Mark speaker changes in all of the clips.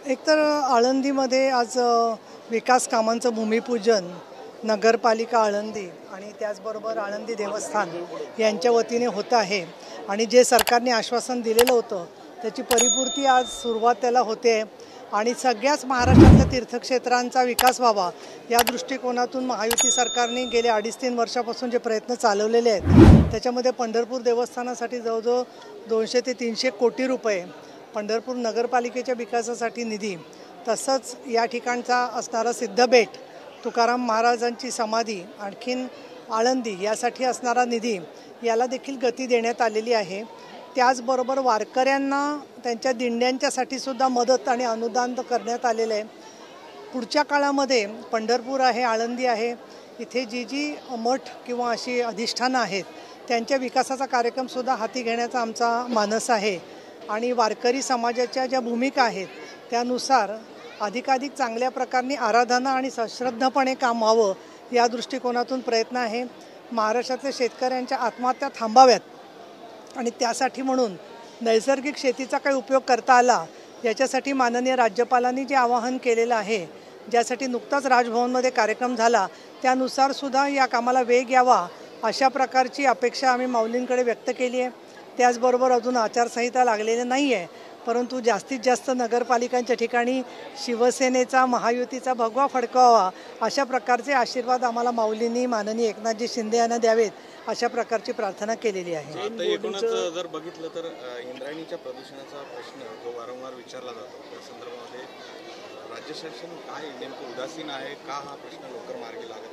Speaker 1: एकतर आळंदीमध्ये आज विकास कामांचं भूमिपूजन नगरपालिका आळंदी आणि त्याचबरोबर आळंदी देवस्थान यांच्या वतीने होत आहे आणि जे सरकारने आश्वासन दिलेलं होतं त्याची परिपूर्ती आज सुरुवात त्याला होते आणि सगळ्याच महाराष्ट्रातल्या तीर्थक्षेत्रांचा विकास व्हावा या दृष्टिकोनातून महायुती सरकारने गेले 2.5-3 वर्षापासून जे प्रयत्न चालवलेले आहेत त्याच्यामध्ये पंढरपूर देवस्थानासाठी जवळजवळ 200 ते 300 कोटी रुपये, पंढरपूर नगरपालिकेच्या विकासासाठी निधी, तसंच या ठिकाणचा असणारा सिद्धबेट, तुकाराम महाराजांची समाधी, आणखीन आळंदी यासाठी असणारा निधी याला देखील गती देण्यात आलेली आहे। त्याचबरोबर वारकऱ्यांना त्यांच्या दिंड्यांच्यासाठी सुद्धा मदत आणि अनुदान करण्यात आलेलं आहे। पुढच्या काळामध्ये पंढरपूर आहे, आळंदी आहे, इथे जी मठ किंवा अशी अधिष्ठानं आहेत त्यांच्या विकासाचा कार्यक्रमसुद्धा हाती घेण्याचा आमचा मानस आहे आणि वारकरी समाजाच्या ज्या भूमिका आहेत त्यानुसार अधिकाधिक चांगल्या प्रकारे आराधना आणि सश्रद्धपणे काम व्हावं या दृष्टिकोनातून प्रयत्न आहे। महाराष्ट्रातल्या शेतकऱ्यांच्या आत्महत्या थांबाव्यात आणि त्यासाठी म्हणून नैसर्गिक शेतीचा काही उपयोग करता आला याच्यासाठी माननीय राज्यपालांनी जे आवाहन केलेलं आहे, ज्यासाठी नुकताच राजभवनमध्ये कार्यक्रम झाला, त्यानुसार सुद्धा या कामाला वेग यावा अशा प्रकारची अपेक्षा आम्ही माऊलींकडे व्यक्त केली आहे। त्याचबरोबर अजून आचारसंहिता लागलेली नाही आहे, परंतु जास्तीत जास्त नगरपालिकांच्या ठिकाणी शिवसेनेचा महायुतीचा भगवा फडकावा अशा प्रकारचे आशीर्वाद आम्हाला माऊलींनी माननीय एकनाथजी शिंदे यांना द्यावेत अशा प्रकारची प्रार्थना केलेली आहे।
Speaker 2: आता एकूणच जर बघितलं तर इंद्रायणीच्या प्रदूषणाचा प्रश्न जो वारंवार विचारला जातो त्या संदर्भामध्ये राज्य शासन काय नेमकं उदासीन आहे का, हा प्रश्न लवकर मार्गी लागत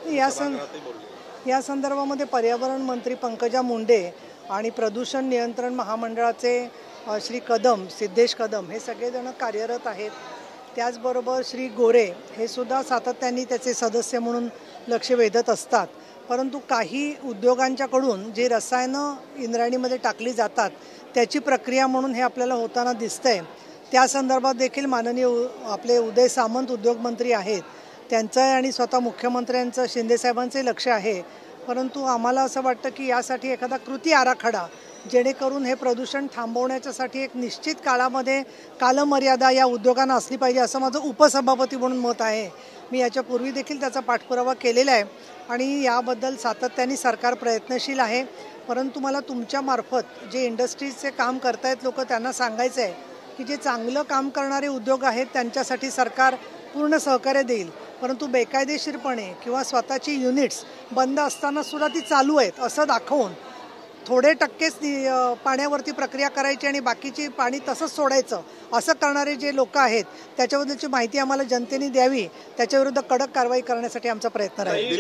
Speaker 2: नाही
Speaker 1: या संदर्भामध्ये पर्यावरण मंत्री पंकजा मुंडे आणि प्रदूषण नियंत्रण महामंडळाचे श्री कदम, सिद्धेश कदम हे सगळेजण कार्यरत आहेत। त्याचबरोबर श्री गोरे हे सुद्धा सातत्याने त्याचे सदस्य म्हणून लक्ष वेधत असतात, परंतु काही उद्योगांच्याकडून जे रसायनं इंद्रायणीमध्ये टाकली जातात त्याची प्रक्रिया म्हणून हे आपल्याला होताना दिसतंय। त्या संदर्भात देखील माननीय आपले उदय सामंत उद्योगमंत्री आहेत, त्यांचं आणि स्वतः मुख्यमंत्र्यांचं शिंदेसाहेबांचे लक्ष आहे, परंतु आम्हाला असं वाटतं की यासाठी एखादा कृती आराखडा जेणेकरून हे प्रदूषण थांबवण्याच्यासाठी एक निश्चित काळामध्ये कालमर्यादा या उद्योगांना असली पाहिजे असं माझं उपसभापती म्हणून मत आहे। मी याच्यापूर्वी देखील त्याचा पाठपुरावा केलेला आहे आणि याबद्दल सातत्याने सरकार प्रयत्नशील आहे, परंतु मला तुमच्यामार्फत जे इंडस्ट्रीजचे काम करतायत लोक त्यांना सांगायचं आहे की जे चांगलं काम करणारे उद्योग आहेत त्यांच्यासाठी सरकार पूर्ण सहकार्य देईल, परंतु बेकायदेशीरपणे किंवा स्वतःची युनिट्स बंद असताना सुद्धा ती चालू आहेत असं दाखवून थोडे टक्केच पाण्यावरती प्रक्रिया करायची आणि बाकीची पाणी तसंच सोडायचं असं करणारे जे लोक आहेत त्याच्याबद्दलची माहिती आम्हाला जनतेने द्यावी, त्याच्याविरुद्ध कडक कारवाई करण्यासाठी आमचा प्रयत्न राहील।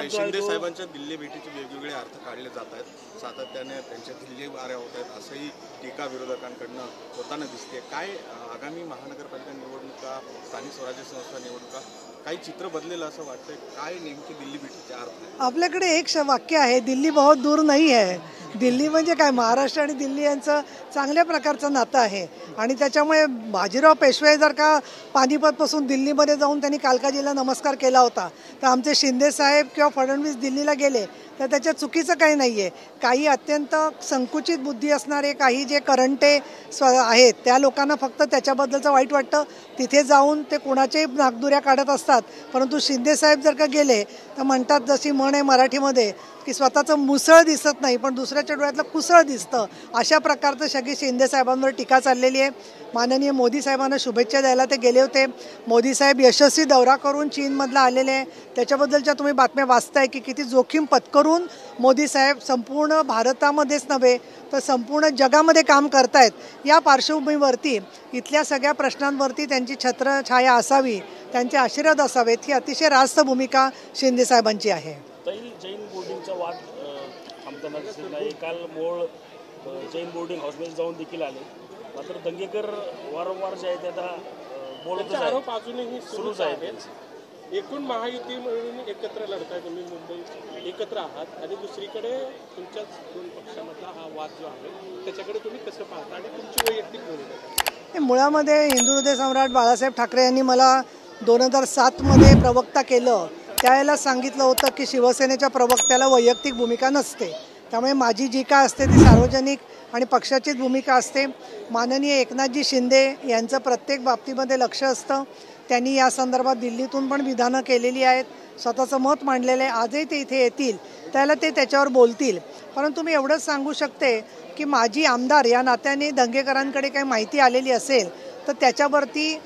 Speaker 2: शिंदे साहेबांच्या दिल्ली भेटीचे वेगवेगळे अर्थ काढले जात आहेत, सातत्याने त्यांच्या दिल्ली वाऱ्या होत आहेत असंही टीका विरोधकांकडनं होताना दिसते। काय आगामी महानगरपालिका निवडणुका, स्थानिक स्वराज्य संस्था निवडणुका काही चित्र बदलेलं असं वाटतंय, काय नेमकी दिल्ली भेटीचे अर्थ?
Speaker 1: आपल्याकडे एक वाक्य आहे, दिल्ली बहुत दूर नाही आहे। दिल्ली म्हणजे काय, महाराष्ट्र आणि दिल्ली यांचं चांगल्या प्रकारचं नातं आहे आणि त्याच्यामुळे बाजीराव पेशवे जर का पानिपतपासून दिल्लीमध्ये जाऊन त्यांनी कालकाजीला नमस्कार केला होता तर आमचे शिंदे साहेब किंवा फडणवीस दिल्लीला गेले तर त्याच्यात चुकीचं काही नाही आहे। काही अत्यंत संकुचित बुद्धी असणारे काही जे करंटे आहेत त्या लोकांना फक्त त्याच्याबद्दलचं वाईट वाटतं, तिथे जाऊन ते कोणाच्याही नागदुऱ्या काढत असतात, परंतु शिंदे साहेब जर का गेले तर म्हणतात, जशी म्हण आहे मराठीमध्ये की स्वतःचं मुसळ दिसत नाही पण दुसऱ्याच्या डोळ्यातलं कुसळ दिसतं, अशा प्रकारचं सगळी शिंदे साहेबांवर टीका चाललेली आहे। माननीय मोदी साहेबांना शुभेच्छा द्यायला ते गेले होते। मोदी साहेब यशस्वी दौरा करून चीनमधला आलेले आहे, त्याच्याबद्दलच्या तुम्ही बातम्या वाचताय की किती जोखीम पत्करून मोदी साहेब संपूर्ण भारतामध्येच नव्हे तर संपूर्ण जगामध्ये काम करतायत। या पार्श्वभूमीवरती इथल्या सगळ्या प्रश्नांवरती त्यांची छत्रछाया असावी, त्यांचे आशीर्वाद असावेत ही अतिशय रास्त भूमिका शिंदे साहेबांची आहे।
Speaker 3: जैन बोर्डिंगचा वाद थांबताना दिसत नाही, काल मूळ जैन बोर्डिंग हाऊसमध्ये जाऊन देखील आले, मात्र दंगेकर वारंवार जे आहे ते आता बोलतच
Speaker 4: आरोप अजूनही
Speaker 3: सुरूच आहेत।
Speaker 4: एकूण महायुती म्हणून एकत्र लढताय, तुम्ही मुंबई एकत्र आहात आणि दुसरीकडे तुमच्याच दोन पक्षामधला हा वाद जो आहे त्याच्याकडे तुम्ही कसं पाहता आणि तुमची वैयक्तिक भूमिका?
Speaker 1: मुळामध्ये हिंदू हृदय सम्राट बाळासाहेब ठाकरे यांनी मला 2007 मध्ये प्रवक्ता केलं, त्यावेळेला सांगितलं होतं की शिवसेनेच्या प्रवक्त्याला वैयक्तिक भूमिका नसते, त्यामुळे माझी जी काय असते ती सार्वजनिक आणि पक्षाचीच भूमिका असते. माननीय एकनाथजी शिंदे यांचं प्रत्येक बाबतीमध्ये लक्ष असतं. त्यांनी या संदर्भात दिल्लीतून पण विधानं केलेली आहेत, स्वतःचं मत मांडलेलं आहे. आजही ते इथे येतील त्याला ते त्याच्यावर बोलतील. परंतु मी एवढंच सांगू शकते की माझी आमदार या नात्याने दंगेकरांकडे काही माहिती आलेली असेल तर त्याच्यावरती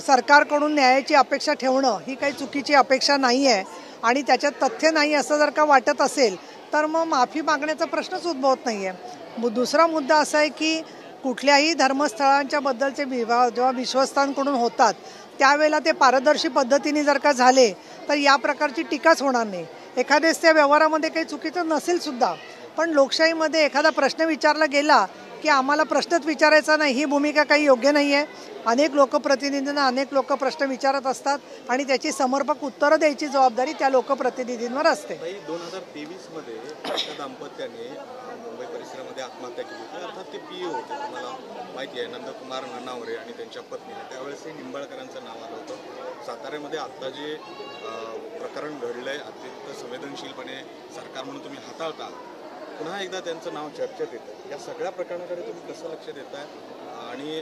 Speaker 1: सरकारकडून न्यायाची अपेक्षा ठेवणं ही काही चुकीची अपेक्षा नाही आहे. आणि त्याच्यात तथ्य नाही असं जर का वाटत असेल तर मग माफी मागण्याचा प्रश्नच उद्भवत नाही आहे. दुसरा मुद्दा असा आहे की कुठल्याही धर्मस्थळांच्या बद्दलचे विवाद जेव्हा विश्वस्तांकडून होतात त्यावेळेला ते पारदर्शी पद्धतीने जर का झाले तर या प्रकारची टीकाच होणार नाही. एखाद्याच त्या व्यवहारामध्ये काही चुकीचं नसेल सुद्धा, पण लोकशाहीमध्ये एखादा प्रश्न विचारला गेला की आम्हाला प्रश्नच विचारायचा नाही ही भूमिका काही योग्य नाही आहे. अनेक लोकप्रतिनिधींना अनेक लोक प्रश्न विचारत असतात आणि त्याची समर्पक उत्तरं द्यायची जबाबदारी त्या लोकप्रतिनिधींवर असते.
Speaker 2: 2023 मध्ये एका दाम्पत्याने मुंबई परिसरामध्ये आत्महत्या केली होती. अर्थात ते पीए होते, तुम्हाला माहिती आहे, नंदकुमार ननावरे आणि त्यांच्या पत्नीने. त्यावेळेसही निंबाळकरांचं नाव आलं होतं. साताऱ्यामध्ये आत्ता जे प्रकरण घडलंय अत्यंत संवेदनशीलपणे सरकार म्हणून तुम्ही हाताळता, पुन्हा एकदा त्यांचं नाव चर्चेत येतं. या सगळ्या प्रकरणाकडे तुम्ही कसं लक्ष देताय आणि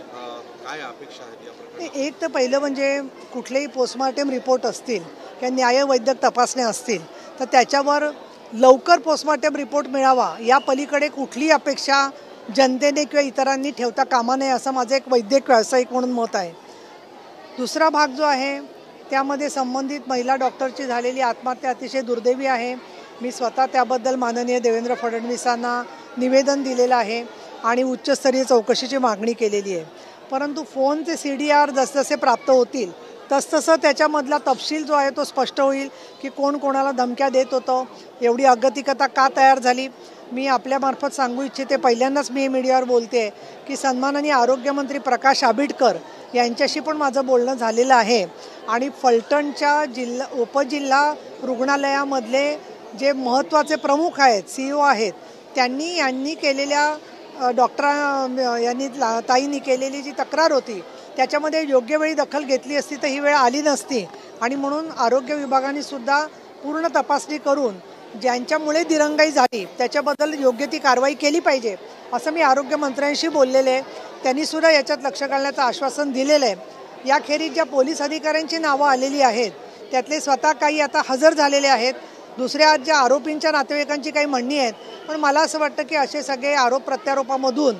Speaker 2: काय अपेक्षा आहेत या प्रकरणात?
Speaker 1: एक तर पहिलं म्हणजे कुठलेही पोस्टमॉर्टम रिपोर्ट असतील किंवा न्यायवैद्यक तपासण्या असतील तर त्याच्यावर लवकर पोस्टमॉर्टम रिपोर्ट मिळावा या पलीकडे कुठलीही अपेक्षा जनतेने किंवा इतरांनी ठेवता कामा नये असं माझं एक वैद्यक व्यावसायिक म्हणून मत आहे. दुसरा भाग जो आहे त्यामध्ये संबंधित महिला डॉक्टरची झालेली आत्महत्या अतिशय दुर्दैवी आहे. मी स्वतः त्याबद्दल माननीय देवेंद्र फडणवीसांना निवेदन दिलेलं आहे आणि उच्चस्तरीय चौकशीची मागणी केलेली आहे. परंतु फोनचे CDR जसजसे प्राप्त होतील तसतसं त्याच्यामधला तपशील जो आहे तो स्पष्ट होईल की कोण कोणाला धमक्या देत होतं, एवढी अगतिकता का तयार झाली. मी आपल्यामार्फत सांगू इच्छिते, पहिल्यांदाच मी मीडियावर बोलते की सन्माननीय आरोग्यमंत्री प्रकाश आंबेडकर यांच्याशी पण माझं बोलणं झालेलं आहे आणि फलटणच्या उपजिल्हा रुग्णालयामधले जे महत्त्वाचे प्रमुख आहेत, CEO आहेत, यांनी केलेल्या ताईंनी केलेली जी तक्रार होती त्याच्यामध्ये योग्य वेळी दखल घेतली असती तर ही वेळ आली नसती. आणि म्हणून आरोग्य विभागाने सुद्धा पूर्ण तपासणी करून ज्यांच्यामुळे दिरंगाई झाली त्याच्याबद्दल योग्य ती कारवाई केली पाहिजे असं मी आरोग्यमंत्र्यांशी बोललेले आहे. त्यांनी सुद्धा याच्यात लक्ष घालण्याचं आश्वासन दिलेलं आहे. याखेरीज ज्या पोलीस अधिकाऱ्यांची नावं आलेली आहेत त्यातले स्वतः काही आता हजर झालेले आहेत. दुसऱ्या ज्या आरोपींच्या नातेवाईकांची काही म्हणणी आहेत, पण मला असं वाटतं की असे सगळे आरोप प्रत्यारोपामधून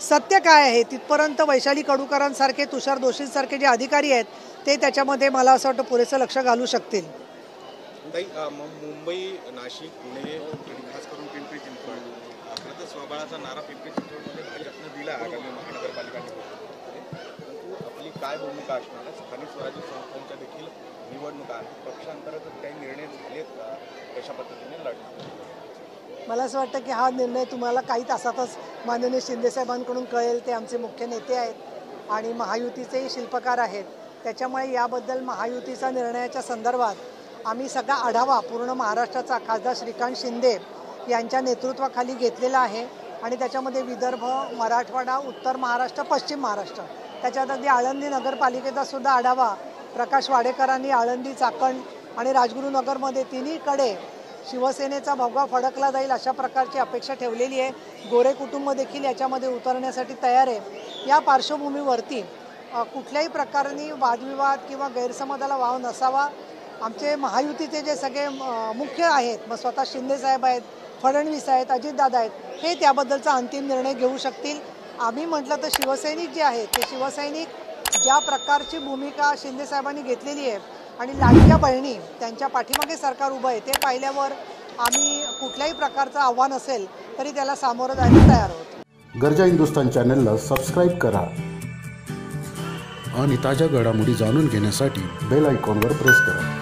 Speaker 1: सत्य काय आहे तिथपर्यंत वैशाली कडूकरांसारखे, तुषार दोशींसारखे जे अधिकारी आहेत ते त्याच्यामध्ये मला असं वाटतं पुरेसं लक्ष घालू शकतील.
Speaker 2: मुंबई, नाशिक, पुणे आणि खास करून पिंपरी चिंचवड, खरं तर स्वबळाचा नारा पिंपरी चिंचवडमध्ये भाजपनं दिला आगामी महानगरपालिका निवडणूक. आपली काय भूमिका असणार? स्थानिक स्वराज्य संस्थांच्या देखील निवडणुका आहेत, पक्षांतर्गत काही निर्णय झालेत का, कशा पद्धतीने लढणार?
Speaker 1: मला असं वाटतं की हा निर्णय तुम्हाला काही तासातच माननीय शिंदेसाहेबांकडून कळेल. ते आमचे मुख्य नेते आहेत आणि महायुतीचेही शिल्पकार आहेत. त्याच्यामुळे याबद्दल महायुतीचा निर्णयाच्या संदर्भात आम्ही सगळा आढावा पूर्ण महाराष्ट्राचा खासदार श्रीकांत शिंदे यांच्या नेतृत्वाखाली घेतलेला आहे आणि त्याच्यामध्ये विदर्भ, मराठवाडा, उत्तर महाराष्ट्र, पश्चिम महाराष्ट्र, त्याच्यात अगदी आळंदी नगरपालिकेचा सुद्धा आढावा प्रकाश वाडेकरांनी आळंदी, चाकण आणि राजगुरुनगरमध्ये तिन्हीकडे शिवसेनेचा भगवा फडकला जाईल अशा प्रकारची अपेक्षा ठेवलेली आहे. गोरे कुटुंब देखील याच्यामध्ये उतरण्यासाठी तयार आहे. या पार्श्वभूमीवरती कुठल्याही प्रकाराने वादविवाद किंवा गैरसमजाला वाव नसावा. आमचे महायुतीचे जे सगळे मुख्य आहेत, मग स्वतः शिंदेसाहेब आहेत, फडणवीस आहेत, अजितदादा आहेत, हे त्याबद्दलचा अंतिम निर्णय घेऊ शकतील. आम्ही म्हटलं तर शिवसैनिक जे आहेत ते शिवसैनिक ज्या प्रकारची भूमिका शिंदेसाहेबांनी घेतलेली आहे आणि लाडक्या बहिणी त्यांच्या पाठीमागे सरकार उभं आहे ते पाहिल्यावर आम्ही कुठल्याही प्रकारचं आव्हान असेल तरी त्याला सामोरं जायला तयार आहोत.
Speaker 5: गर्जा हिंदुस्तान चॅनलला सबस्क्राईब करा आणि ताज्या घडामोडी जाणून घेण्यासाठी बेल आयकॉनवर प्रेस करा.